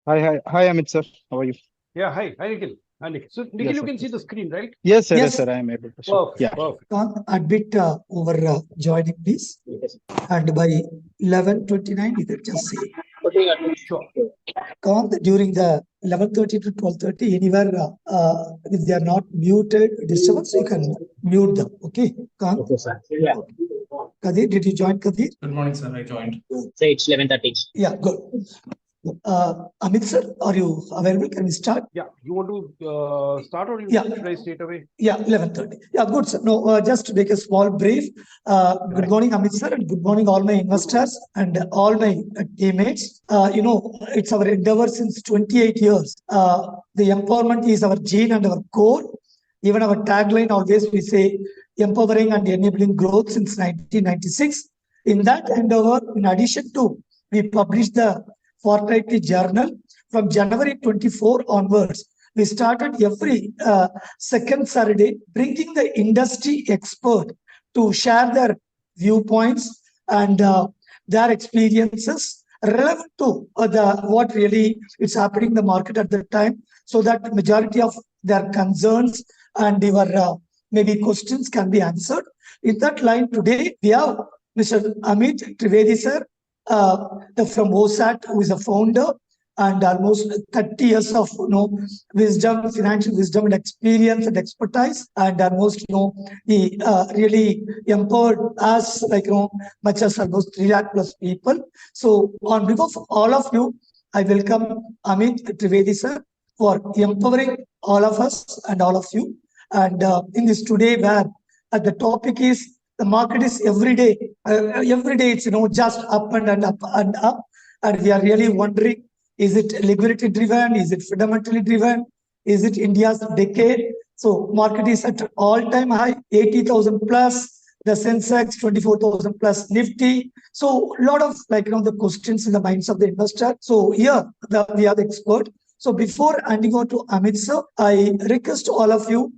Hi, Amit sir. How are you? Yeah, hi, Nikhil. Hi, Nikhil. So, Nikhil, Yes, you sir. can see the screen, right? Yes, Yes, sir. I am able to see. Perfect, Yeah. perfect. Khan, admit over joining, please. And by 11:29, you can just say, Sure. Khan, during the 11:30 to 12:30, anywhere, if they are not muted, disturbance, you can mute them. Okay, Khan? Okay, sir. Yeah. Okay. Kadir, did you join, Kadir? Good morning, sir. I joined. Say it's 11:30. Yeah, good. Amit sir, are you available? Can we start? Yeah, you want to start or Yeah. should I straight away? Yeah, 11:30. Yeah, good, sir. No, just to make a small brief. Good Right. morning, Amit sir, and good morning, all my investors and all my teammates. It's our endeavor since 28 years. The empowerment is our gene and our core. Even our tagline always we say empowering and enabling growth since 1996. In that endeavor, in addition to, we published the fortnightly journal from January 24 onwards. We started every second Saturday, bringing the industry expert to share their viewpoints and their experiences relevant to the what really is happening in the market at the time, so that majority of their concerns and your maybe questions can be answered. In that line, today we have Mr. Amit Trivedi sir, from OSAT, who is a founder and almost 30 years of wisdom, financial wisdom and experience and expertise, and almost he really empowered us like much as almost 3 lakh plus people. So on behalf of all of you, I welcome Amit Trivedi sir for empowering all of us and all of you. And in this today, where the topic is the market is every day it's just up and up and up, and we are really wondering, is it liquidity driven? Is it fundamentally driven? Is it India's decade? So market is at all-time high, 80,000 plus, the Sensex 24,000 plus Nifty. So a lot of the questions in the minds of the investor. So here we are the expert. So before handing over to Amit sir, I request all of you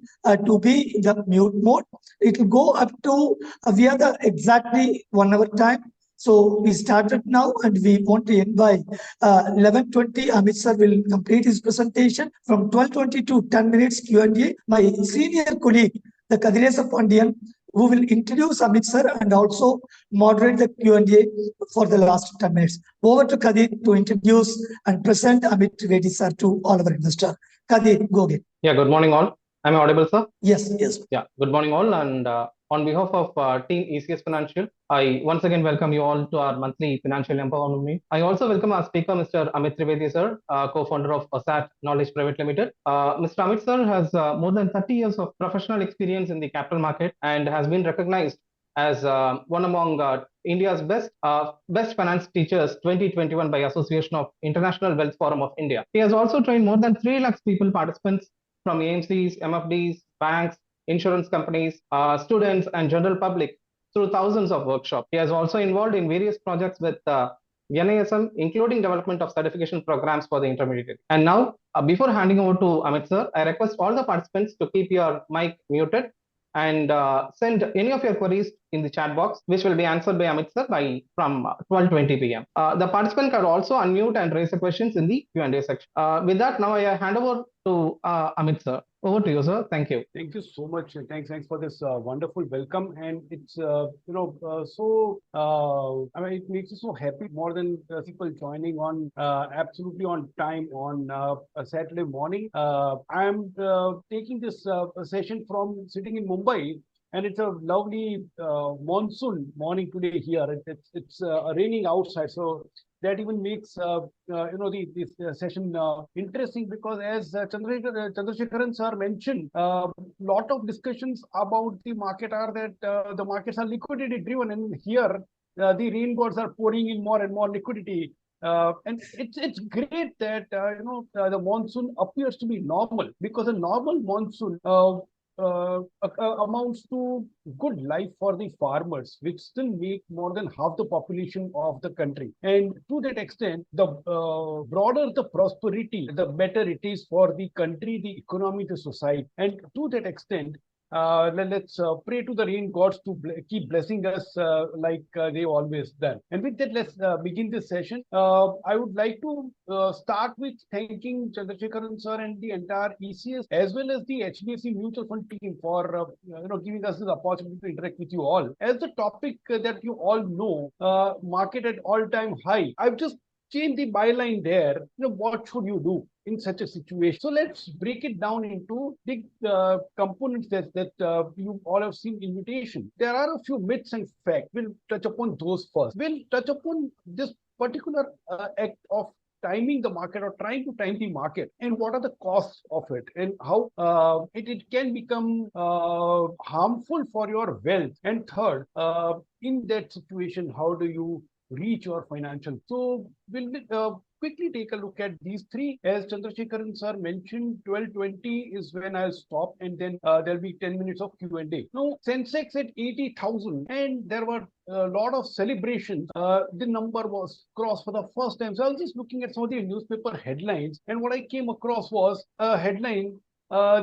to be in the mute mode. It will go up to we are the exactly 1 hour time. So we started now and we want to end by 11:20. Amit sir will complete his presentation. From 12:20 to 10 minutes Q&A. My senior colleague, the Kadiresa Pandian, who will introduce Amit sir and also moderate the Q&A for the last 10 minutes. Over to Kadir to introduce and present Amit Trivedi sir to all our investors. Kadir, go again. Yeah, good morning, all. Am I audible, sir? Yes, yes. Yeah, good morning, all. And on behalf of Team ECS Financial, I once again welcome you all to our monthly financial empowerment meet. I also welcome our speaker, Mr. Amit Trivedi, sir, co-founder of OSAT Knowledge Private Limited. Mr. Amit, sir, has more than 30 years of professional experience in the capital market and has been recognized as one among India's best finance teachers 2021 by Association of International Wealth Forum of India. He has also trained more than 3 lakhs people participants from AMCs, MFDs, banks, insurance companies, students, and general public through thousands of workshops. He has also involved in various projects with NISM, including development of certification programs for the intermediate. And now, before handing over to Amit sir, I request all the participants to keep your mic muted and send any of your queries in the chat box, which will be answered by Amit sir from 12:20 p.m. The participant can also unmute and raise the questions in the Q&A section. With that, now I hand over to Amit sir. Over to you, sir. Thank you. Thank you so much. Thanks for this wonderful welcome. And it's I mean, it makes us so happy. More than people joining on absolutely on time on a Saturday morning. I'm taking this session from sitting in Mumbai. And it's a lovely monsoon morning today here. It's raining outside, so that even makes this session interesting, because as Chandrasekharan sir mentioned, lot of discussions about the market are that the markets are liquidity driven, and here the rain gods are pouring in more and more liquidity. And it's great that the monsoon appears to be normal, because a normal monsoon amounts to good life for the farmers, which still make more than half the population of the country. And to that extent, the broader the prosperity, the better it is for the country, the economy, the society. And to that extent, Let's pray to the rain gods to keep blessing us like they always done. And with that, let's begin this session. I would like to start with thanking Chandrasekharan sir and the entire ECS as well as the HDFC Mutual Fund team for giving us this opportunity to interact with you all. As the topic that you all know, market at all-time high. I've just changed the byline there. What should you do in such a situation? So let's break it down into big components that you all have seen invitation. There are a few myths and facts. We'll touch upon those first. We'll touch upon this particular act of timing the market or trying to time the market and what are the costs of it and how it can become harmful for your wealth. And third, in that situation, how do you reach your financial? So we'll quickly take a look at these three. As Chandrasekharan sir mentioned, 12:20 is when I'll stop, and then there'll be 10 minutes of Q&A. Now, Sensex at 80,000, and there were a lot of celebrations. The number was crossed for the first time. So I was just looking at some of the newspaper headlines, and what I came across was a headline.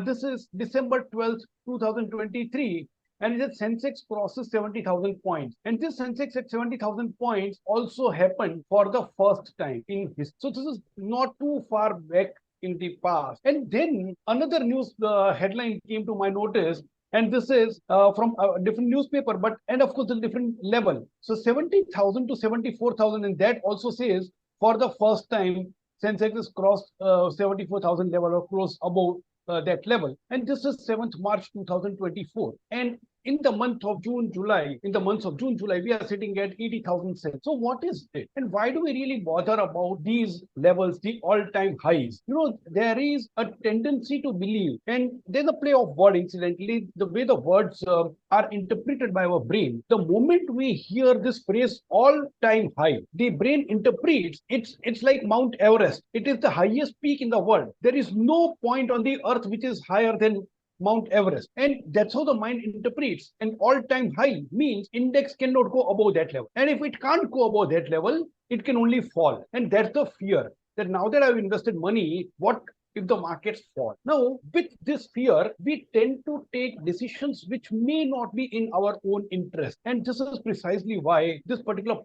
This is December 12th, 2023. And it said Sensex crosses 70,000 points. And this Sensex at 70,000 points also happened for the first time in history. So this is not too far back in the past. And then another news headline came to my notice. And this is from a different newspaper, and of course, a different level. So 70,000 to 74,000. And that also says for the first time, Sensex has crossed 74,000 level or close above that level. And this is 7th March 2024. And in the month of June, July, we are sitting at 80,000 cents. So what is it? And why do we really bother about these levels, the all-time highs? There is a tendency to believe, and there's a play of word, incidentally, the way the words are interpreted by our brain. The moment we hear this phrase all-time high, the brain interprets it's like Mount Everest. It is the highest peak in the world. There is no point on the earth which is higher than Mount Everest. And that's how the mind interprets. An all-time high means index cannot go above that level. And if it can't go above that level, it can only fall. And that's the fear that now that I've invested money, what if the markets fall? Now, with this fear, we tend to take decisions which may not be in our own interest. And this is precisely why this particular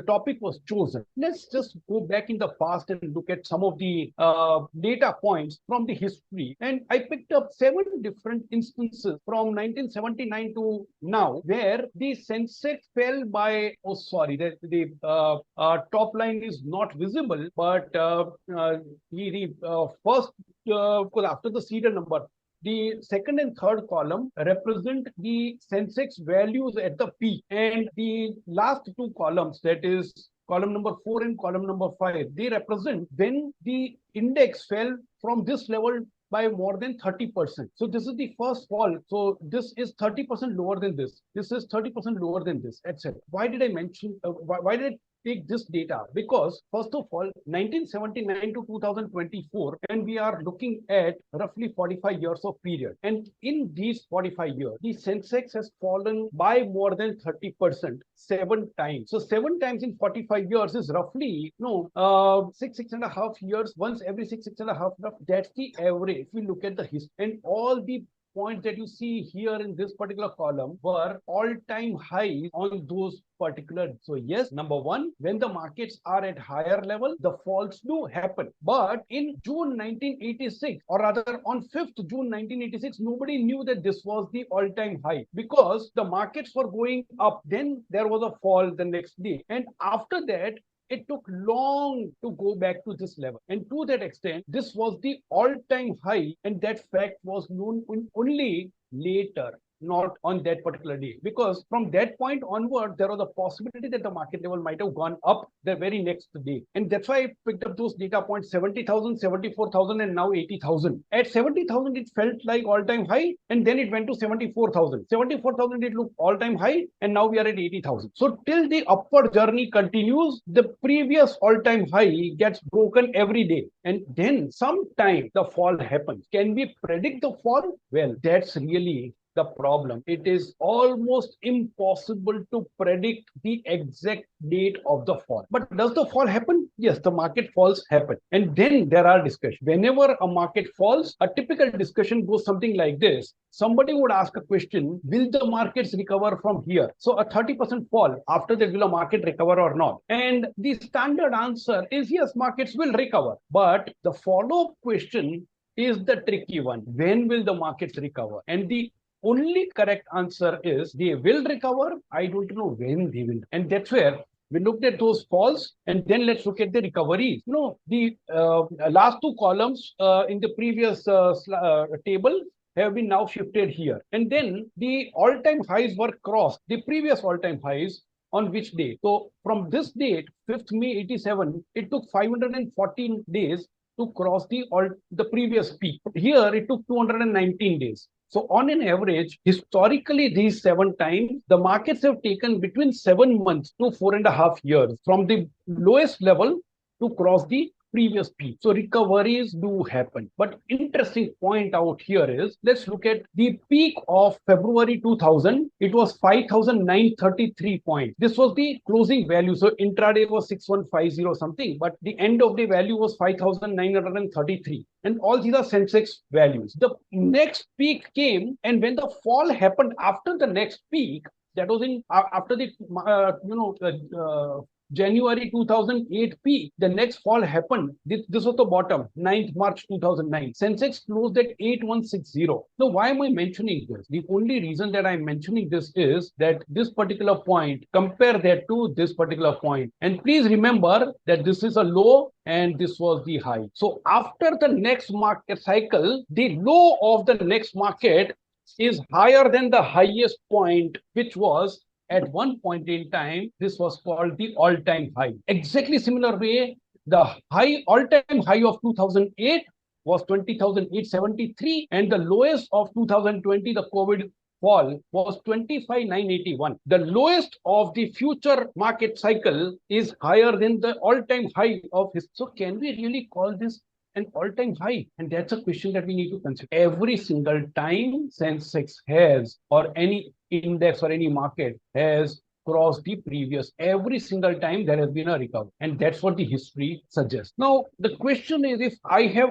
topic was chosen. Let's just go back in the past and look at some of the data points from the history. And I picked up 7 different instances from 1979 to now, where the Sensex fell by, the top line is not visible, but the first, because after the serial number, the second and third column represent the Sensex values at the peak. And the last 2 columns, that is column number 4 and column number 5, they represent when the index fell from this level by more than 30%. So this is the first fall. So this is 30% lower than this. This is 30% lower than this, etc. Why did I mention, why did I take this data? Because first of all, 1979 to 2024, and we are looking at roughly 45 years of period. And in these 45 years, the Sensex has fallen by more than 30%, 7 times. So 7 times in 45 years is roughly, 6.5 years, once every 6.5 years. That's the average. If we look at the history, and all the points that you see here in this particular column were all-time highs on those particular. So yes, number one, when the markets are at higher level, the falls do happen. But in June 1986, or rather on 5th June 1986, nobody knew that this was the all-time high because the markets were going up. Then there was a fall the next day. And after that, it took long to go back to this level. And to that extent, this was the all-time high. And that fact was known only later, not on that particular day. Because from that point onward, there was a possibility that the market level might have gone up the very next day. And that's why I picked up those data points, 70,000, 74,000, and now 80,000. At 70,000, it felt like all-time high. And then it went to 74,000. 74,000, it looked all-time high. And now we are at 80,000. So till the upward journey continues, the previous all-time high gets broken every day. And then sometime the fall happens. Can we predict the fall? Well, that's really the problem. It is almost impossible to predict the exact date of the fall. But does the fall happen? Yes, the market falls happen. And then there are discussions. Whenever a market falls, a typical discussion goes something like this. Somebody would ask a question, will the markets recover from here? So a 30% fall, after that, will a market recover or not? And the standard answer is yes, markets will recover. But the follow-up question is the tricky one. When will the markets recover? And the only correct answer is they will recover. I don't know when they will. And that's where we looked at those falls, and then let's look at the recoveries. You know, the last two columns in the previous table have been now shifted here. And then the all-time highs were crossed, the previous all-time highs on which day? So from this date, 5th May 87, it took 514 days to cross the previous peak. Here, it took 219 days. So on an average, historically, these 7 times, the markets have taken between 7 months to 4.5 years from the lowest level to cross the previous peak. So recoveries do happen. But interesting point out here is, let's look at the peak of February 2000. It was 5,933 points. This was the closing value. So intraday was 6150 something, but the end of the value was 5,933. And all these are Sensex values. The next peak came, and when the fall happened after the next peak, that was in after the January 2008 peak, the next fall happened. This was the bottom, 9th March 2009. Sensex closed at 8160. Now, why am I mentioning this? The only reason that I'm mentioning this is that this particular point, compare that to this particular point. And please remember that this is a low and this was the high. So after the next market cycle, the low of the next market is higher than the highest point, which was at one point in time, this was called the all-time high. Exactly similar way, the all-time high of 2008 was 20,873, and the lowest of 2020, the COVID fall, was 25,981. The lowest of the future market cycle is higher than the all-time high of his. So can we really call this an all-time high? And that's a question that we need to consider. Every single time Sensex has, or any index or any market has crossed the previous, every single time there has been a recovery, and that's what the history suggests. Now the question is, if I have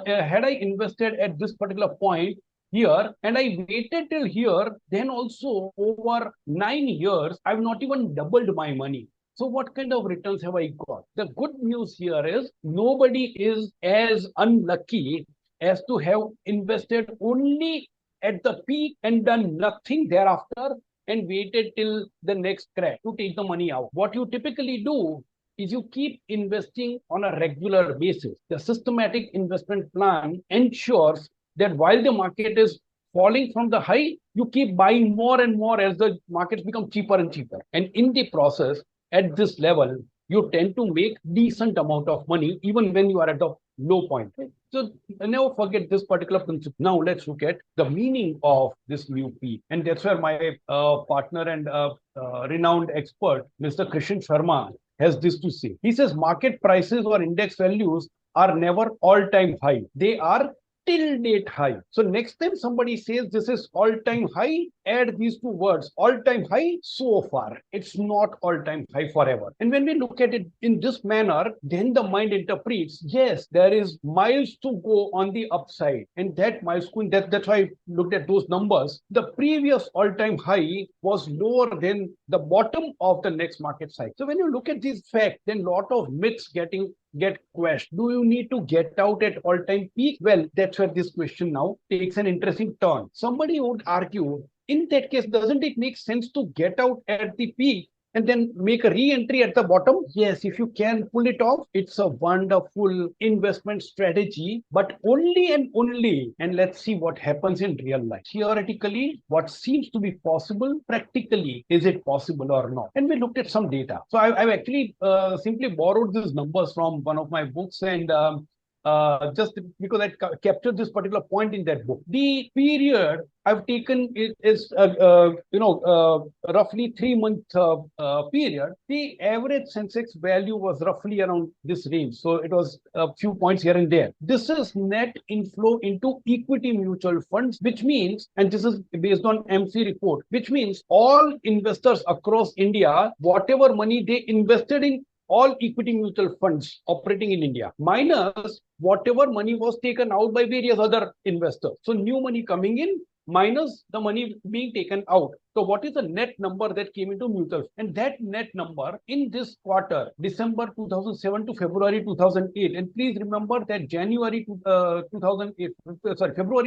had I invested at this particular point here and I waited till here, then also over 9 years I've not even doubled my money. So what kind of returns have I got? The good news here is nobody is as unlucky as to have invested only at the peak and done nothing thereafter and waited till the next crash to take the money out. What you typically do is you keep investing on a regular basis. The systematic investment plan ensures that while the market is falling from the high, you keep buying more and more as the markets become cheaper and cheaper. And in the process, at this level, you tend to make decent amount of money even when you are at the low point. So never forget this particular principle. Now let's look at the meaning of this new peak. And that's where my partner and renowned expert, Mr. Krishan Sharma, has this to say. He says market prices or index values are never all-time high. They are till date high. So next time somebody says this is all-time high, add these two words, all-time high so far. It's not all-time high forever. And when we look at it in this manner, then the mind interprets, yes, there is miles to go on the upside. And that milestone, that's why I looked at those numbers. The previous all-time high was lower than the bottom of the next market cycle. So when you look at these facts, then a lot of myths get quashed. Do you need to get out at all-time peak? Well, that's where this question now takes an interesting turn. Somebody would argue, in that case, doesn't it make sense to get out at the peak and then make a re-entry at the bottom? Yes, if you can pull it off, it's a wonderful investment strategy, but only and only, and let's see what happens in real life. Theoretically, what seems to be possible, practically, is it possible or not? And we looked at some data. So I've actually simply borrowed these numbers from one of my books, and just because I captured this particular point in that book. The period I've taken is roughly 3 month period. The average Sensex value was roughly around this range. So it was a few points here and there. This is net inflow into equity mutual funds, which means, and this is based on MC report, which means all investors across India, whatever money they invested in all equity mutual funds operating in India, minus whatever money was taken out by various other investors. So new money coming in, minus the money being taken out. So what is the net number that came into mutual? And that net number in this quarter, December 2007 to February 2008. And please remember that February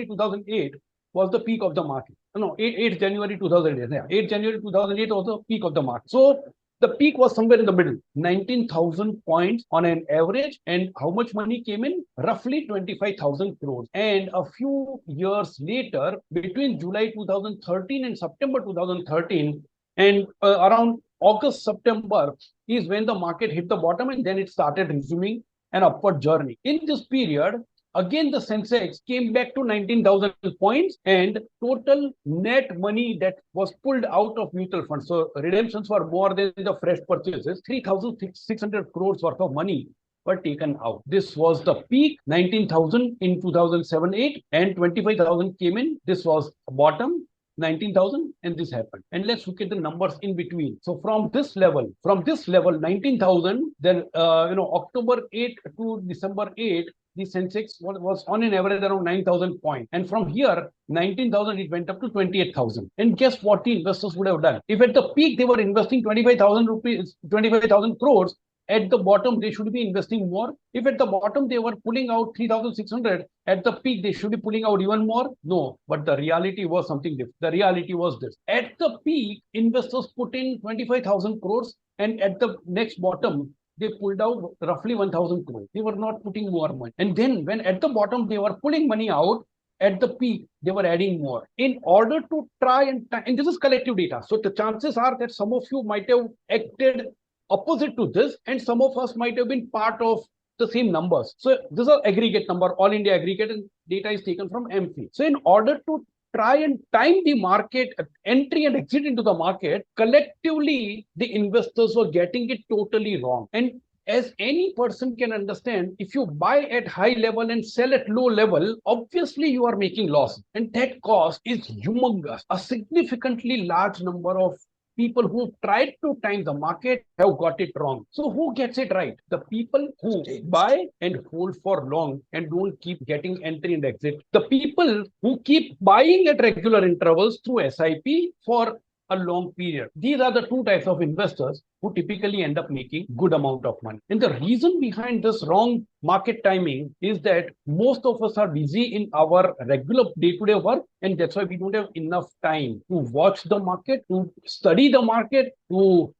2008 was the peak of the market. No, 8 January 2008. Yeah, 8 January 2008 was the peak of the market. So the peak was somewhere in the middle, 19,000 points on an average. And how much money came in? Roughly 25,000 crores. And a few years later, between July 2013 and September 2013, and around August, September is when the market hit the bottom, and then it started resuming an upward journey. In this period, again, the Sensex came back to 19,000 points, and total net money that was pulled out of mutual funds. So redemptions were more than the fresh purchases. 3,600 crores worth of money were taken out. This was the peak, 19,000 in 2007-8, and 25,000 came in. This was bottom, 19,000, and this happened. And let's look at the numbers in between. So from this level, 19,000, then October 8 to December 8, the Sensex was on an average around 9,000 points. And from here, 19,000, it went up to 28,000. And guess what the investors would have done? If at the peak they were investing 25,000 crores, at the bottom, they should be investing more. If at the bottom, they were pulling out 3,600, at the peak, they should be pulling out even more. No, but the reality was something different. The reality was this. At the peak, investors put in 25,000 crores, and at the next bottom, they pulled out roughly 1,000 crores. They were not putting more money. And then when at the bottom, they were pulling money out, at the peak, they were adding more. In order to try and this is collective data. So the chances are that some of you might have acted opposite to this, and some of us might have been part of the same numbers. So this is an aggregate number, all India aggregate, and data is taken from MP. So in order to try and time the market entry and exit into the market, collectively, the investors were getting it totally wrong. And as any person can understand, if you buy at high level and sell at low level, obviously you are making loss. And that cost is humongous. A significantly large number of people who tried to time the market have got it wrong. So who gets it right? The people who buy and hold for long and don't keep getting entry and exit. The people who keep buying at regular intervals through SIP for a long period. These are the two types of investors who typically end up making good amount of money. And the reason behind this wrong market timing is that most of us are busy in our regular day-to-day work, and that's why we don't have enough time to watch the market, to study the market, to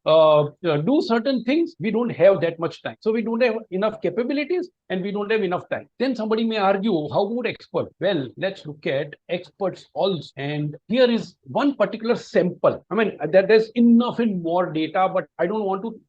do certain things. We don't have that much time. So we don't have enough capabilities, and we don't have enough time. Then somebody may argue, how about experts? Well, let's look at experts also. And here is one particular sample. I mean, there's enough and more data, but I don't want to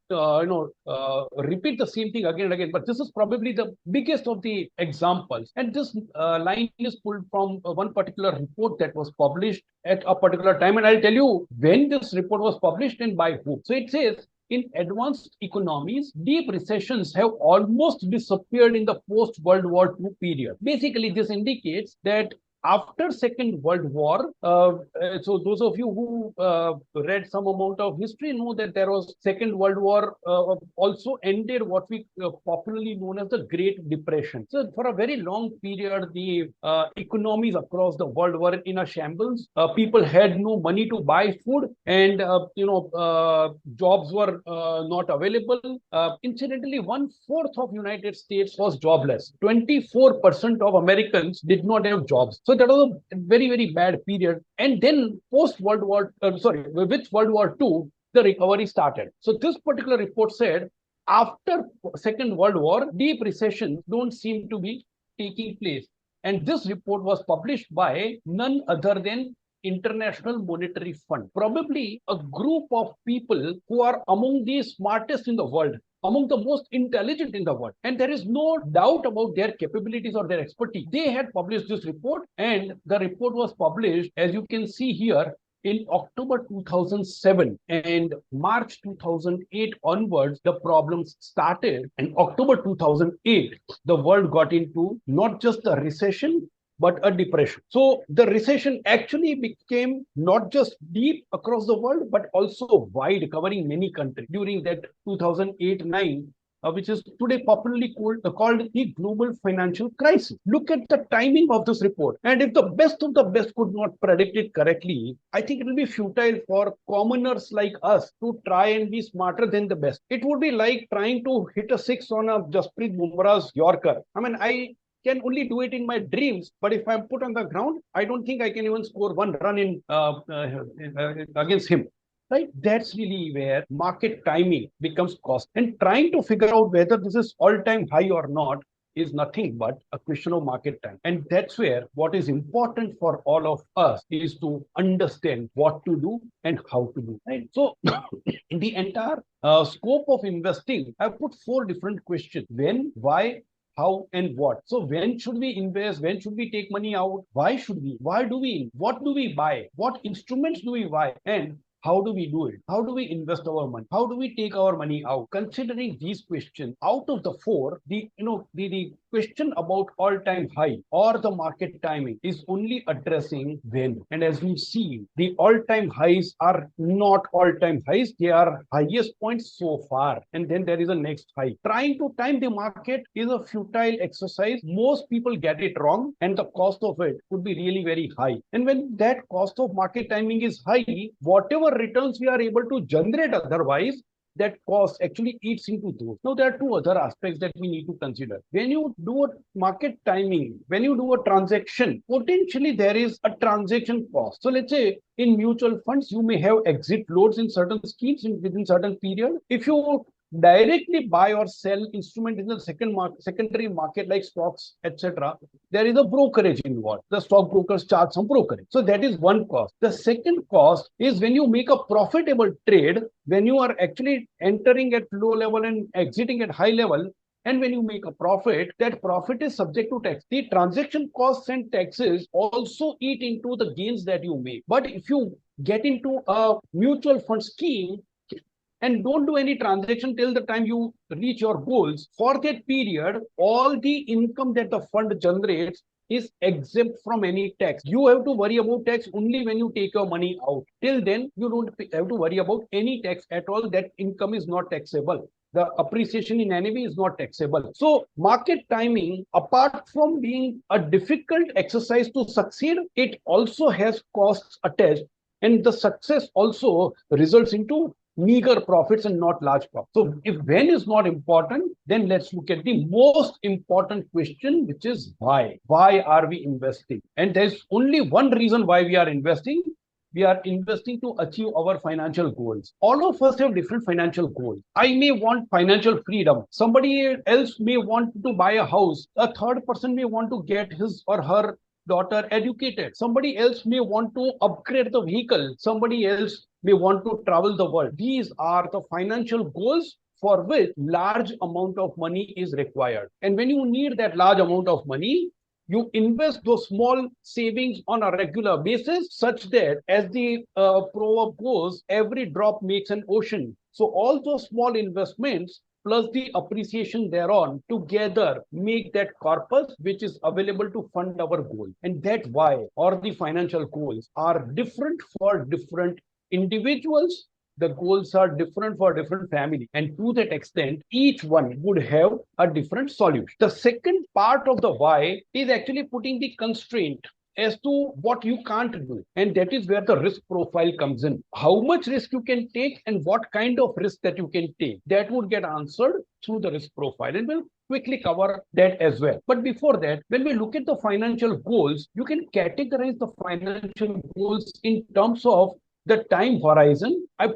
repeat the same thing again and again, but this is probably the biggest of the examples. And this line is pulled from one particular report that was published at a particular time. And I'll tell you when this report was published and by whom. So it says, in advanced economies, deep recessions have almost disappeared in the post-World War II period. Basically, this indicates that after Second World War, so those of you who read some amount of history know that there was Second World War also ended what we popularly known as the Great Depression. So for a very long period, the economies across the world were in a shambles. People had no money to buy food, and jobs were not available. Incidentally, 1/4 of United States was jobless. 24% of Americans did not have jobs. So that was a very, very bad period. And then with World War II, the recovery started. So this particular report said, after Second World War, deep recessions don't seem to be taking place. And this report was published by none other than International Monetary Fund, probably a group of people who are among the smartest in the world. among the most intelligent in the world. And there is no doubt about their capabilities or their expertise. They had published this report, and the report was published, as you can see here, in October 2007, and March 2008 onwards, the problems started. And October 2008, the world got into not just a recession, but a depression. So the recession actually became not just deep across the world, but also wide, covering many countries during that 2008-9. Which is today popularly called the global financial crisis. Look at the timing of this report. And if the best of the best could not predict it correctly, I think it will be futile for commoners like us to try and be smarter than the best. It would be like trying to hit a six on a Jasprit Bumrah's Yorker. I mean, I can only do it in my dreams, but if I'm put on the ground, I don't think I can even score one run in against him. Right? That's really where market timing becomes cost. And trying to figure out whether this is all-time high or not is nothing but a question of market time. And that's where what is important for all of us is to understand what to do and how to do. Right? So in the entire scope of investing, I've put 4 different questions: when, why, how, and what. So when should we invest? When should we take money out? Why should we? Why do we? What do we buy? What instruments do we buy? And how do we do it? How do we invest our money? How do we take our money out? Considering these questions, out of the 4, the question about all-time high or the market timing is only addressing when. And as we see, the all-time highs are not all-time highs. They are highest points so far. And then there is a next high. Trying to time the market is a futile exercise. Most people get it wrong, and the cost of it could be really very high. And when that cost of market timing is high, whatever returns we are able to generate otherwise, that cost actually eats into those. Now, there are 2 other aspects that we need to consider. When you do a market timing, when you do a transaction, potentially there is a transaction cost. So let's say in mutual funds, you may have exit loads in certain schemes within certain period. If you directly buy or sell instrument in the secondary market like stocks, etc., there is a brokerage involved. The stockbrokers charge some brokerage. So that is one cost. The second cost is when you make a profitable trade, when you are actually entering at low level and exiting at high level, and when you make a profit, that profit is subject to tax. The transaction costs and taxes also eat into the gains that you make. But if you get into a mutual fund scheme and don't do any transaction till the time you reach your goals, for that period, all the income that the fund generates is exempt from any tax. You have to worry about tax only when you take your money out. Till then, you don't have to worry about any tax at all. That income is not taxable. The appreciation in NAV is not taxable. So market timing, apart from being a difficult exercise to succeed, it also has costs attached. And the success also results into meager profits and not large profits. So if when is not important, then let's look at the most important question, which is why. Why are we investing? And there's only one reason why we are investing. We are investing to achieve our financial goals. All of us have different financial goals. I may want financial freedom. Somebody else may want to buy a house. A third person may want to get his or her daughter educated. Somebody else may want to upgrade the vehicle. Somebody else may want to travel the world. These are the financial goals for which large amount of money is required. And when you need that large amount of money, you invest those small savings on a regular basis such that, as the proverb goes, every drop makes an ocean. So all those small investments plus the appreciation thereon together make that corpus which is available to fund our goal. And that's why, or the financial goals are different for different individuals. The goals are different for different families. And to that extent, each one would have a different solution. The second part of the why is actually putting the constraint as to what you can't do. And that is where the risk profile comes in. How much risk you can take and what kind of risk that you can take. That would get answered through the risk profile. And we'll quickly cover that as well. But before that, when we look at the financial goals, you can categorize the financial goals in terms of the time horizon. I've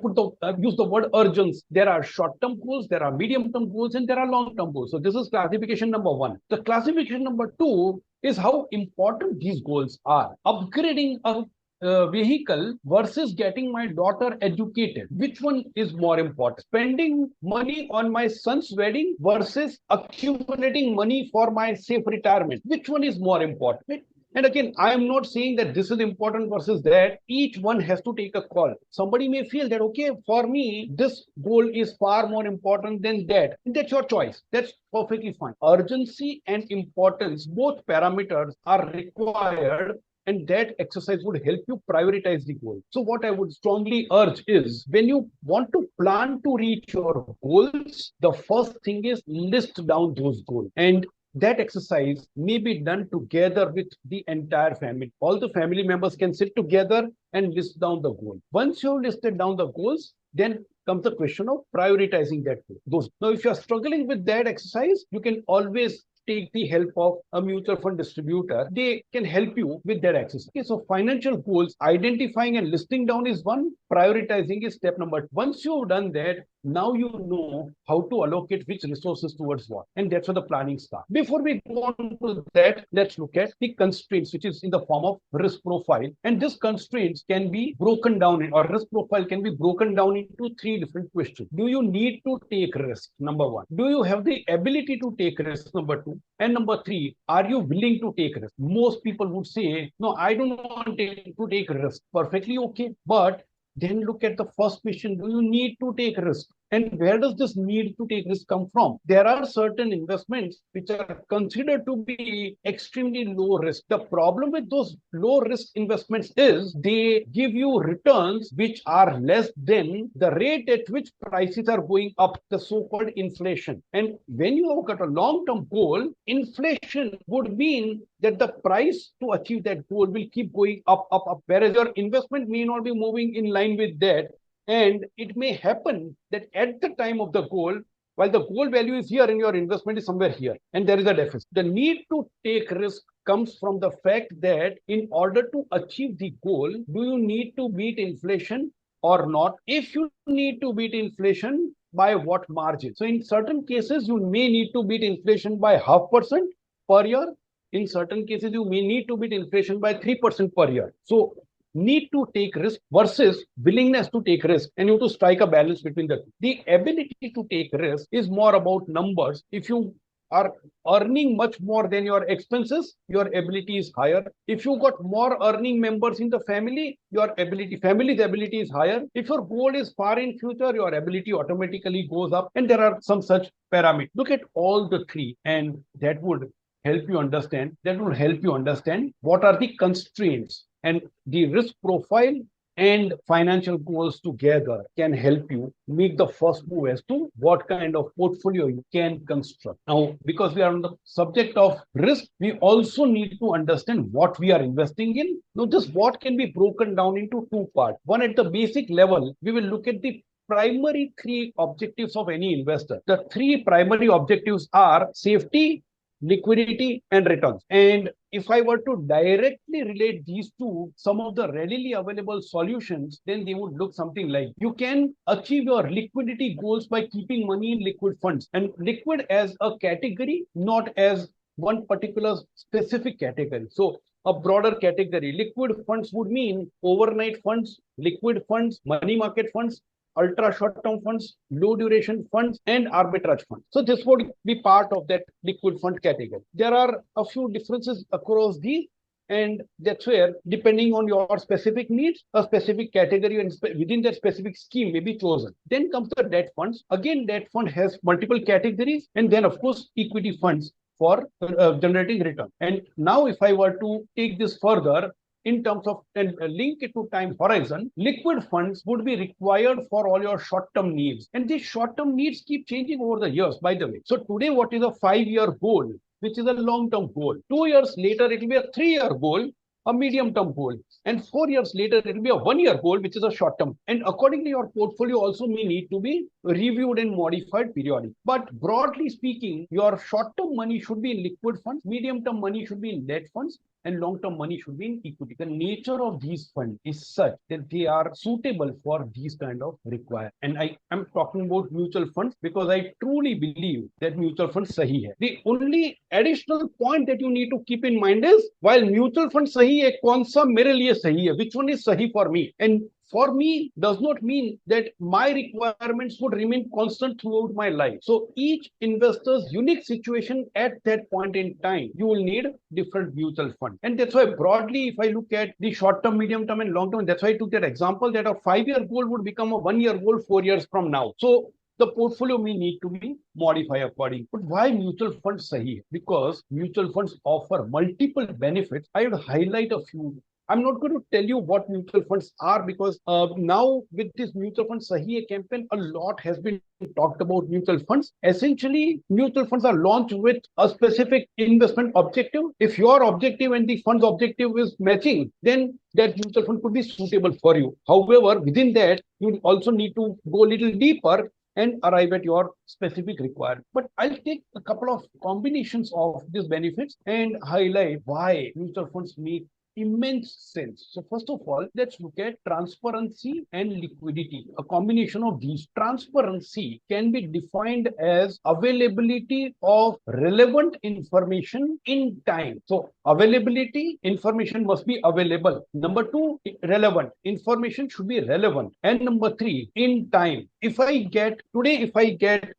used the word urgency. There are short-term goals, there are medium-term goals, and there are long-term goals. So this is classification number 1. The classification number 2 is how important these goals are. Upgrading a vehicle versus getting my daughter educated? Which one is more important? Spending money on my son's wedding versus accumulating money for my safe retirement? Which one is more important? Right? And again, I am not saying that this is important versus that. Each one has to take a call. Somebody may feel that, okay, for me, this goal is far more important than that. And that's your choice. That's perfectly fine. Urgency and importance, both parameters are required, and that exercise would help you prioritize the goal. So what I would strongly urge is, when you want to plan to reach your goals, the first thing is list down those goals. And that exercise may be done together with the entire family. All the family members can sit together and list down the goal. Once you've listed down the goals, then comes the question of prioritizing that goal. Now, if you're struggling with that exercise, you can always take the help of a mutual fund distributor. They can help you with that exercise. Okay, so financial goals, identifying and listing down is one, prioritizing is step number two. Once you've done that, now you know how to allocate which resources towards what. And that's where the planning starts. Before we go on to that, let's look at the constraints, which is in the form of risk profile. And this constraints can be broken down, or risk profile can be broken down into three different questions. Do you need to take risk? Number one. Do you have the ability to take risk? Number two. And number three, are you willing to take risk? Most people would say, no, I don't want to take risk. Perfectly okay. But then look at the first question. Do you need to take risk? And where does this need to take risk come from? There are certain investments which are considered to be extremely low risk. The problem with those low risk investments is they give you returns which are less than the rate at which prices are going up, the so-called inflation. And when you look at a long-term goal, inflation would mean that the price to achieve that goal will keep going up, whereas your investment may not be moving in line with that. And it may happen that at the time of the goal, while the goal value is here and your investment is somewhere here, and there is a deficit. The need to take risk comes from the fact that in order to achieve the goal, do you need to beat inflation or not? If you need to beat inflation, by what margin? So in certain cases, you may need to beat inflation by 0.5% per year. In certain cases, you may need to beat inflation by 3% per year. So need to take risk versus willingness to take risk, and you have to strike a balance between the two. The ability to take risk is more about numbers. If you are earning much more than your expenses, your ability is higher. If you got more earning members in the family, your family's ability is higher. If your goal is far in future, your ability automatically goes up. And there are some such parameters. Look at all the three, and that would help you understand. That will help you understand what are the constraints. And the risk profile and financial goals together can help you make the first move as to what kind of portfolio you can construct. Now, because we are on the subject of risk, we also need to understand what we are investing in. Now, this what can be broken down into two parts. One, at the basic level, we will look at the primary three objectives of any investor. The three primary objectives are safety, liquidity, and returns. And if I were to directly relate these to some of the readily available solutions, then they would look something like, you can achieve your liquidity goals by keeping money in liquid funds. And liquid as a category, not as one particular specific category. So a broader category. Liquid funds would mean overnight funds, liquid funds, money market funds, ultra short-term funds, low duration funds, and arbitrage funds. So this would be part of that liquid fund category. There are a few differences across these, and that's where, depending on your specific needs, a specific category and within that specific scheme may be chosen. Then comes the debt funds. Again, debt fund has multiple categories, and then of course equity funds for generating return. And now, if I were to take this further, in terms of link it to time horizon, liquid funds would be required for all your short-term needs. And these short-term needs keep changing over the years, by the way. So today, what is a 5-year goal, which is a long-term goal? 2 years later, it will be a 3-year goal, a medium-term goal. And 4 years later, it will be a 1-year goal, which is a short-term. And accordingly, your portfolio also may need to be reviewed and modified periodically. But broadly speaking, your short-term money should be in liquid funds, medium-term money should be in debt funds, and long-term money should be in equity. The nature of these funds is such that they are suitable for these kind of requirements. And I am talking about mutual funds because I truly believe that mutual funds sahi hai. The only additional point that you need to keep in mind is, while mutual funds sahi सही है, कौन सा मेरे लिए सही है, which one is sahi for me, and for me does not mean that my requirements would remain constant throughout my life. So each investor's unique situation at that point in time, you will need different mutual fund. And that's why broadly, if I look at the short term, medium term and long term, that's why I took that example that a 5-year goal would become a 1-year goal 4 years from now. So the portfolio may need to be modified according. But why mutual funds sahi? Because mutual funds offer multiple benefits. I would highlight a few. I'm not going to tell you what mutual funds are because now with this mutual fund Sahi campaign, a lot has been talked about mutual funds. Essentially, mutual funds are launched with a specific investment objective. If your objective and the fund's objective is matching, then that mutual fund could be suitable for you. However, within that, you also need to go a little deeper and arrive at your specific requirement. But I'll take a couple of combinations of these benefits and highlight why mutual funds make immense sense. So first of all, let's look at transparency and liquidity. A combination of these. Transparency can be defined as availability of relevant information in time. So availability, information must be available. Number two, relevant. Information should be relevant. And number three, in time. If I get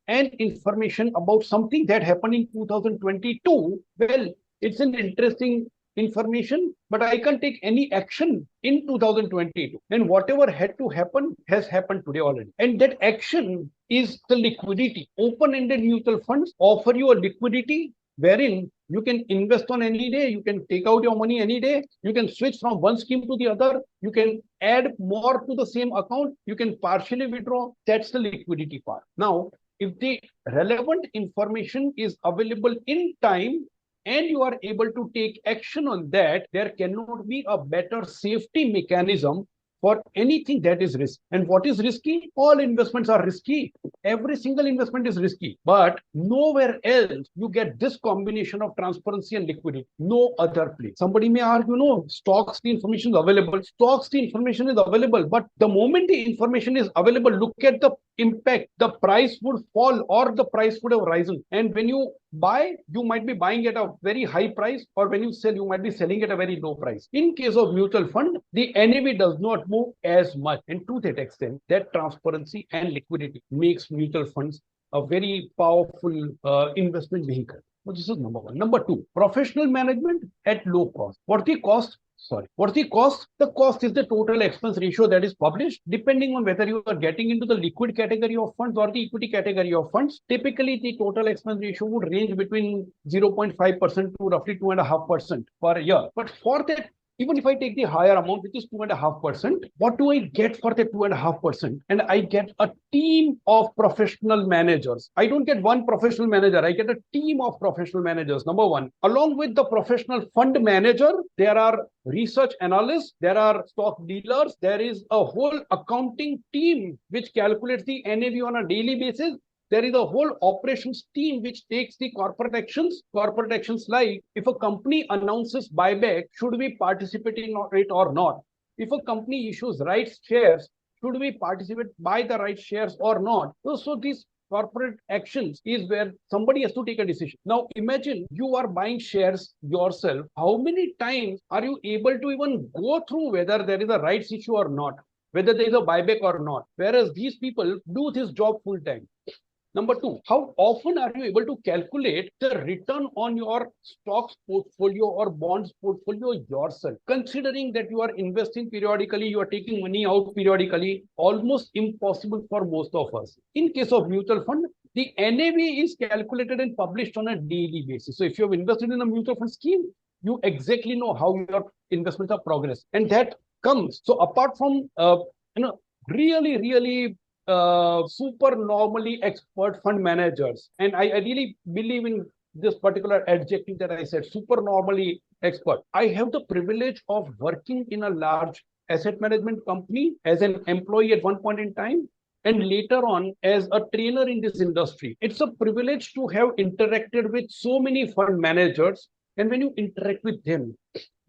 an information about something that happened in 2022, well, it's an interesting information, but I can't take any action in 2022. And whatever had to happen has happened today already. And that action is the liquidity. Open-ended mutual funds offer you a liquidity wherein you can invest on any day, you can take out your money any day, you can switch from one scheme to the other, you can add more to the same account, you can partially withdraw. That's the liquidity part. Now, if the relevant information is available in time, and you are able to take action on that, there cannot be a better safety mechanism for anything that is risky. And what is risky? All investments are risky. Every single investment is risky. But nowhere else you get this combination of transparency and liquidity. No other place. Somebody may argue, no, stocks, the information is available. Stocks, the information is available. But the moment the information is available, look at the impact. The price would fall or the price would have risen. And when you buy, you might be buying at a very high price, or when you sell, you might be selling at a very low price. In case of mutual fund, the NAV does not move as much. And to that extent, that transparency and liquidity makes mutual funds a very powerful investment vehicle. So this is number one. Number two, professional management at low cost. What's the cost? What's the cost? The cost is the total expense ratio that is published. Depending on whether you are getting into the liquid category of funds or the equity category of funds, typically the total expense ratio would range between 0.5% to roughly 2.5% per year. But for that, even if I take the higher amount, which is 2.5%, what do I get for the 2.5%? And I get a team of professional managers. I don't get one professional manager. I get a team of professional managers. Number one, along with the professional fund manager, there are research analysts, there are stock dealers, there is a whole accounting team which calculates the NAV on a daily basis. There is a whole operations team which takes the corporate actions. Corporate actions like if a company announces buyback, should we participate in it or not? If a company issues rights shares, should we participate, buy the rights shares or not? So these corporate actions is where somebody has to take a decision. Now imagine you are buying shares yourself. How many times are you able to even go through whether there is a rights issue or not, whether there is a buyback or not? Whereas these people do this job full time. Number two, how often are you able to calculate the return on your stocks portfolio or bonds portfolio yourself? Considering that you are investing periodically, you are taking money out periodically, almost impossible for most of us. In case of mutual fund, the NAV is calculated and published on a daily basis. So if you have invested in a mutual fund scheme, you exactly know how your investments are progressed. And that comes. So apart from, really super normally expert fund managers. And I really believe in this particular adjective that I said, super normally expert. I have the privilege of working in a large asset management company as an employee at one point in time, and later on as a trainer in this industry. It's a privilege to have interacted with so many fund managers. And when you interact with them,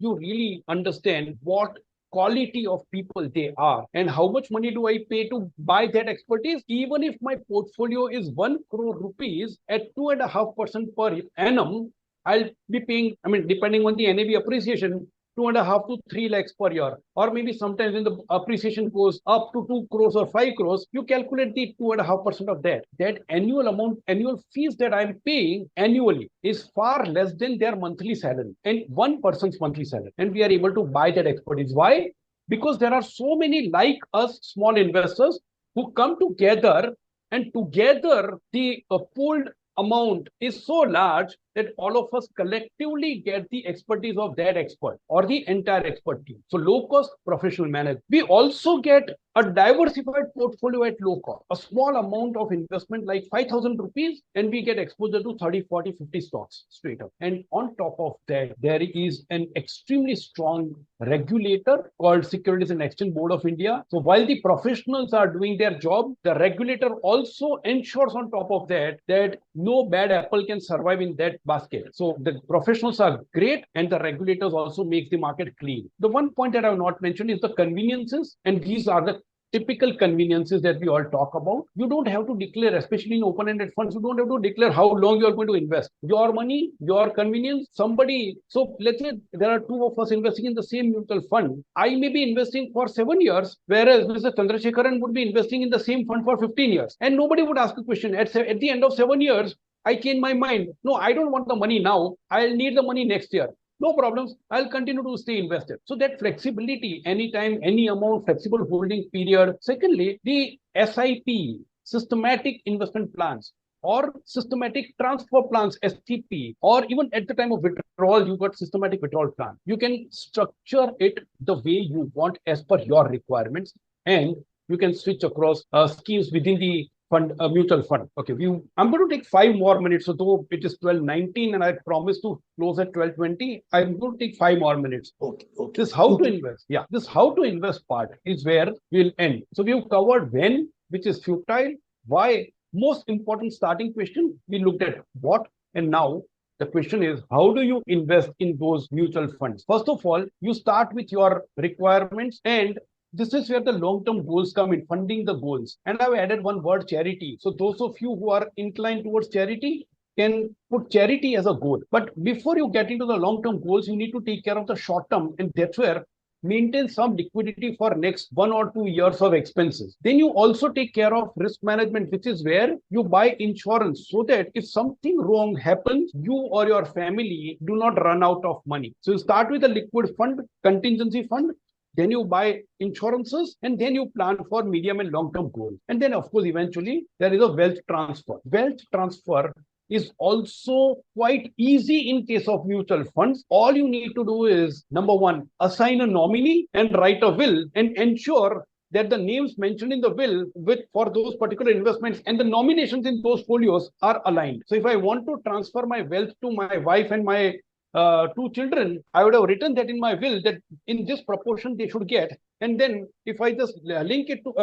you really understand what quality of people they are and how much money do I pay to buy that expertise. Even if my portfolio is 1 crore rupees at 2.5% per annum, I'll be paying, depending on the NAV appreciation, 2.5 to 3 lakhs per year, or maybe sometimes when the appreciation goes up to 2 crores or 5 crores, you calculate the 2.5% of that. That annual amount, annual fees that I'm paying annually is far less than their monthly salary and one person's monthly salary. And we are able to buy that expertise. Why? Because there are so many like us small investors who come together, and together the pooled amount is so large that all of us collectively get the expertise of that expert or the entire expert team. So low cost professional management. We also get a diversified portfolio at low cost, a small amount of investment like 5,000 rupees, and we get exposure to 30, 40, 50 stocks straight up. And on top of that, there is an extremely strong regulator called Securities and Exchange Board of India. So while the professionals are doing their job, the regulator also ensures on top of that that no bad apple can survive in that basket. So the professionals are great, and the regulators also make the market clean. The one point that I have not mentioned is the conveniences, and these are the typical conveniences that we all talk about. You don't have to declare, especially in open-ended funds, you don't have to declare how long you are going to invest. Your money, your convenience, somebody. So let's say there are two of us investing in the same mutual fund. I may be investing for 7 years, whereas Mr. Chandrasekharan would be investing in the same fund for 15 years. And nobody would ask a question. At the end of 7 years, I change my mind. No, I don't want the money now. I'll need the money next year. No problems. I'll continue to stay invested. So that flexibility, anytime, any amount, flexible holding period. Secondly, the SIP, systematic investment plans, or systematic transfer plans, STP, or even at the time of withdrawal, you got systematic withdrawal plan. You can structure it the way you want as per your requirements, and you can switch across schemes within the fund, mutual fund. Okay, I'm going to take 5 more minutes. So though it is 12:19 and I promised to close at 12:20, I'm going to take 5 more minutes. Okay. This how to invest. Yeah, this how to invest part is where we'll end. So we've covered when, which is futile, why. Most important starting question, we looked at what, and now the question is, how do you invest in those mutual funds? First of all, you start with your requirements, and this is where the long-term goals come in, funding the goals. And I've added one word, charity. So those of you who are inclined towards charity can put charity as a goal. But before you get into the long-term goals, you need to take care of the short-term. And that's where maintain some liquidity for next 1 or 2 years of expenses. Then you also take care of risk management, which is where you buy insurance so that if something wrong happens, you or your family do not run out of money. So you start with a liquid fund, contingency fund, then you buy insurances, and then you plan for medium and long-term goals. And then, of course, eventually, there is a wealth transfer. Wealth transfer is also quite easy in case of mutual funds. All you need to do is, number one, assign a nominee and write a will and ensure that the names mentioned in the will for those particular investments and the nominations in those folios are aligned. So if I want to transfer my wealth to my wife and my 2 children, I would have written that in my will that in this proportion they should get. And then if I just link it to,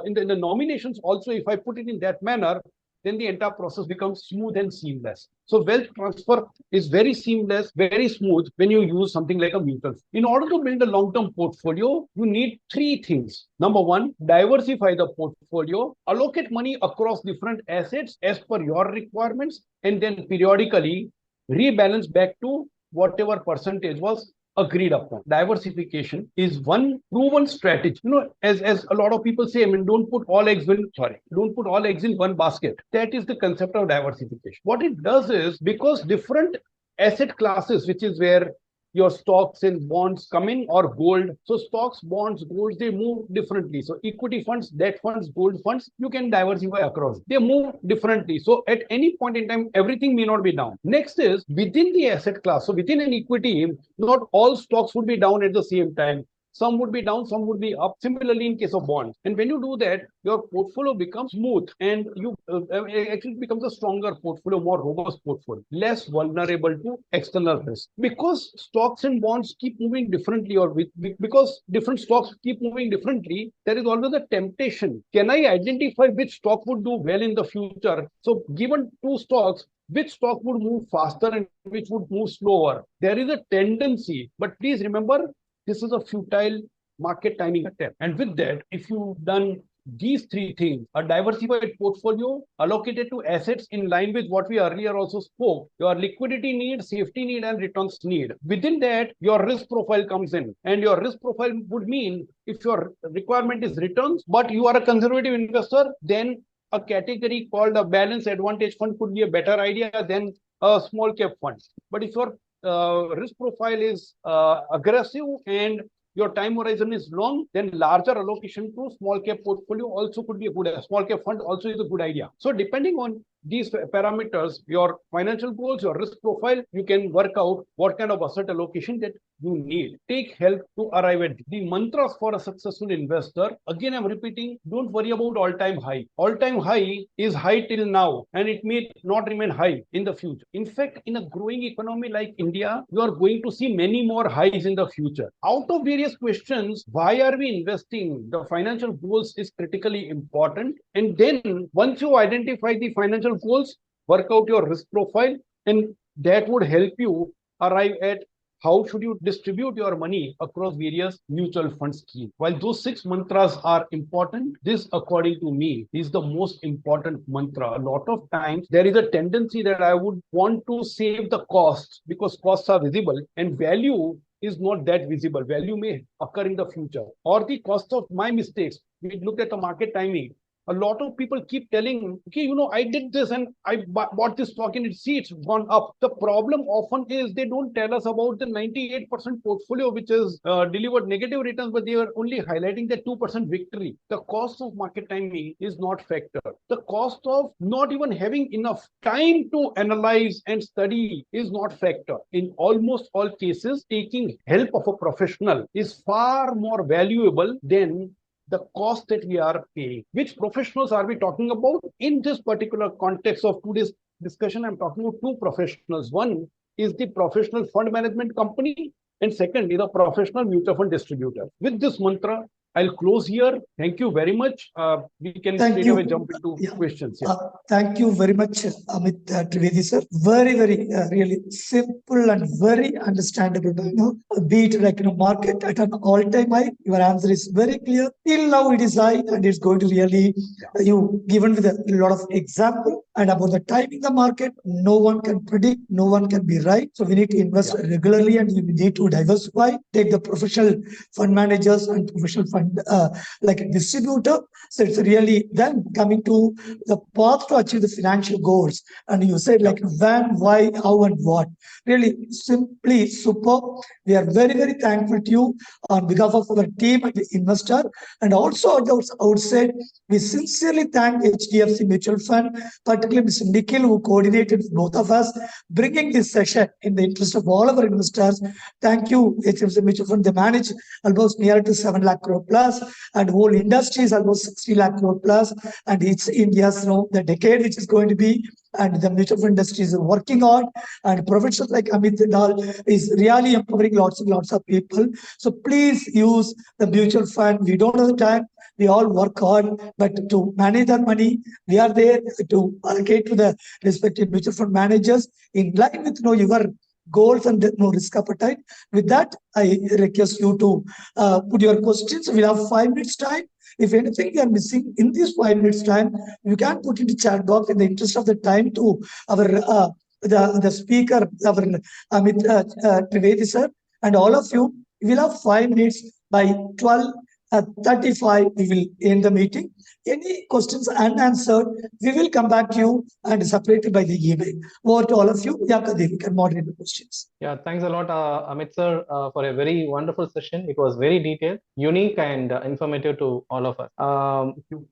in the nominations also, if I put it in that manner, then the entire process becomes smooth and seamless. So wealth transfer is very seamless, very smooth when you use something like a mutual fund. In order to build a long-term portfolio, you need 3 things. Number one, diversify the portfolio, allocate money across different assets as per your requirements, and then periodically rebalance back to whatever percentage was agreed upon. Diversification is one proven strategy. As a lot of people say, don't put all eggs in one basket. That is the concept of diversification. What it does is, because different asset classes, which is where your stocks and bonds come in, or gold. So stocks, bonds, golds, they move differently. So equity funds, debt funds, gold funds, you can diversify across. They move differently. So at any point in time, everything may not be down. Next is within the asset class. So within an equity, not all stocks would be down at the same time. Some would be down, some would be up. Similarly, in case of bonds. And when you do that, your portfolio becomes smooth, and you actually becomes a stronger portfolio, more robust portfolio, less vulnerable to external risk. Because stocks and bonds keep moving differently, or because different stocks keep moving differently, there is always a temptation. Can I identify which stock would do well in the future? So given 2 stocks, which stock would move faster and which would move slower? There is a tendency, but please remember, this is a futile market timing attempt. And with that, if you've done these three things: a diversified portfolio allocated to assets in line with what we earlier also spoke, your liquidity need, safety need, and returns need. Within that, your risk profile comes in, and your risk profile would mean if your requirement is returns, but you are a conservative investor, then a category called a balanced advantage fund could be a better idea than a small cap fund. But if your risk profile is aggressive and your time horizon is long, then larger allocation to small cap portfolio also could be a good, small cap fund also is a good idea. So depending on these parameters, your financial goals, your risk profile, you can work out what kind of asset allocation that you need. Take help to arrive at the mantras for a successful investor. Again, I'm repeating, don't worry about all-time high. All-time high is high till now, and it may not remain high in the future. In fact, in a growing economy like India, you are going to see many more highs in the future. Out of various questions, why are we investing? The financial goals is critically important. And then once you identify the financial goals, work out your risk profile, and that would help you arrive at how should you distribute your money across various mutual fund schemes. While those 6 mantras are important, this, according to me, is the most important mantra. A lot of times there is a tendency that I would want to save the costs because costs are visible and value is not that visible. Value may occur in the future, or the cost of my mistakes. We look at the market timing. A lot of people keep telling, okay, I did this and I bought this stock and it's gone up. The problem often is they don't tell us about the 98% portfolio which has delivered negative returns, but they are only highlighting the 2% victory. The cost of market timing is not factored. The cost of not even having enough time to analyze and study is not factored. In almost all cases, taking help of a professional is far more valuable than the cost that we are paying. Which professionals are we talking about? In this particular context of today's discussion, I'm talking about two professionals. One is the professional fund management company, and second is a professional mutual fund distributor. With this mantra, I'll close here. Thank you very much. We can straight away jump into questions. Thank you very much, Amit Trivedi sir. Very, very really simple and very understandable. Be it market at an all-time high. Your answer is very clear. Till now it is high, and it's going to really you given with a lot of example. And about the timing the market, no one can predict, no one can be right. So we need to invest regularly, and we need to diversify. Take the professional fund managers and professional fund like a distributor. So it's really then coming to the path to achieve the financial goals. And you said like when, why, how, and what. Really simply super. We are very, very thankful to you on behalf of our team and the investor. And also at the outside, we sincerely thank HDFC Mutual Fund, particularly Mr. Nikhil, who coordinated with both of us, bringing this session in the interest of all our investors. Thank you, HDFC Mutual Fund. They manage almost near to 7 lakh crore plus, and whole industry is almost 60 lakh crore plus. And it's India's the decade which is going to be, and the mutual fund industry is working on, and professionals like Amit and all is really empowering lots and lots of people. So please use the mutual fund. We don't have the time. We all work hard, but to manage our money, we are there to allocate to the respective mutual fund managers in line with your goals and no risk appetite. With that, I request you to put your questions. We'll have 5 minutes time. If anything you are missing in this 5 minutes time, you can put in the chat box in the interest of the time to our the speaker, our Amit Trivedi sir, and all of you. We'll have 5 minutes. By 12:35, we will end the meeting. Any questions unanswered, we will come back to you and separated by the email. Over to all of you. Kadir, you can moderate the questions. Yeah, thanks a lot, Amit sir, for a very wonderful session. It was very detailed, unique, and informative to all of us.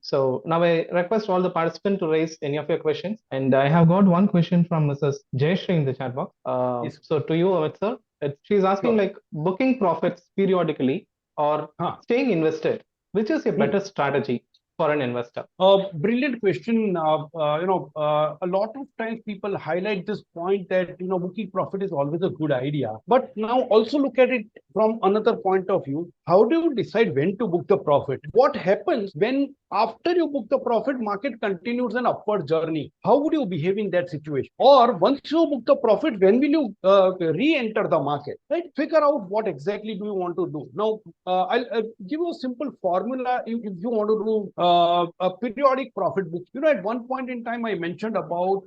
So now I request all the participants to raise any of your questions. And I have got one question from Mrs. Jayashree in the chat box. Yes. So to you, Amit sir, she's asking like booking profits periodically or staying invested, which is a better strategy for an investor? Brilliant question. A lot of times people highlight this point that booking profit is always a good idea. But now also look at it from another point of view, how do you decide when to book the profit? What happens when after you book the profit, market continues an upward journey? How would you behave in that situation? Or once you book the profit, when will you re-enter the market? Right? Figure out what exactly do you want to do. Now, I'll give you a simple formula if you want to do a periodic profit book. At one point in time, I mentioned about,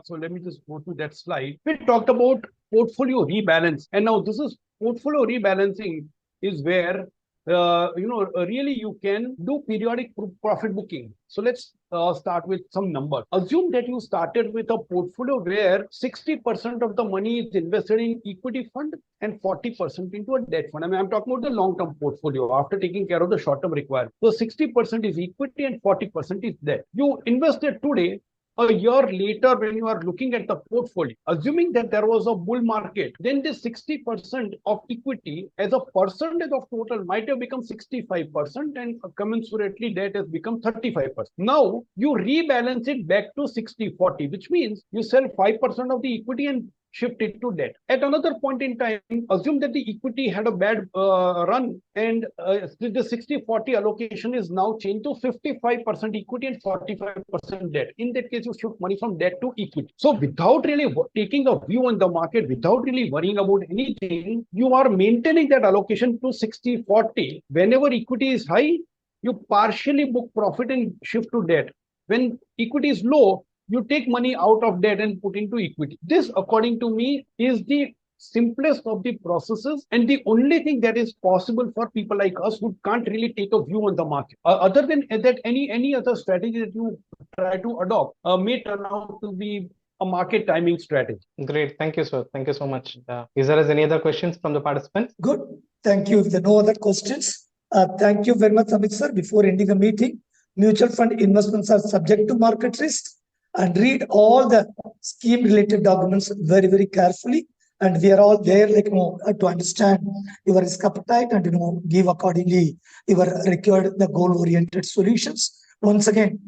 so let me just go to that slide. We talked about portfolio rebalance. And now this is portfolio rebalancing is where really you can do periodic profit booking. So let's start with some numbers. Assume that you started with a portfolio where 60% of the money is invested in equity fund and 40% into a debt fund. I mean, I'm talking about the long-term portfolio after taking care of the short-term requirement. So 60% is equity and 40% is debt. You invested today. A year later, when you are looking at the portfolio, assuming that there was a bull market, then this 60% of equity as a percentage of total might have become 65% and commensurately debt has become 35%. Now, you rebalance it back to 60-40, which means you sell 5% of the equity and shift it to debt. At another point in time, assume that the equity had a bad run and the 60-40 allocation is now changed to 55% equity and 45% debt. In that case, you shift money from debt to equity. So without really taking a view on the market, without really worrying about anything, you are maintaining that allocation to 60-40. Whenever equity is high, you partially book profit and shift to debt. When equity is low, you take money out of debt and put into equity. This, according to me, is the simplest of the processes and the only thing that is possible for people like us who can't really take a view on the market. Other than that, any other strategy that you try to adopt may turn out to be a market timing strategy. Great. Thank you, sir. Thank you so much. Is there any other questions from the participants? Good. Thank you. If there are no other questions, thank you very much, Amit sir. Before ending the meeting, mutual fund investments are subject to market risk, and read all the scheme related documents very, very carefully. And we are all there, to understand your risk appetite and, give accordingly your required, the goal oriented solutions. Once again,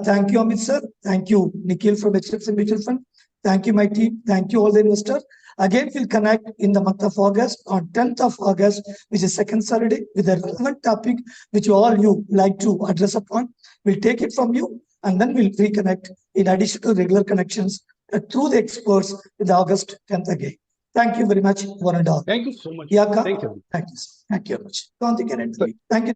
thank you, Amit sir. Thank you, Nikhil from HDFC Mutual Fund. Thank you, my team. Thank you, all the investors. Again, we'll connect in the month of August on 10th of August, which is second Saturday, with a relevant topic which you like to address upon. We'll take it from you and then we'll reconnect in addition to regular connections through the experts in the August 10th again. Thank you very much, one and all. Thank you so much. Yaka. Thank you. Thank you. Thank you very much. Thank you.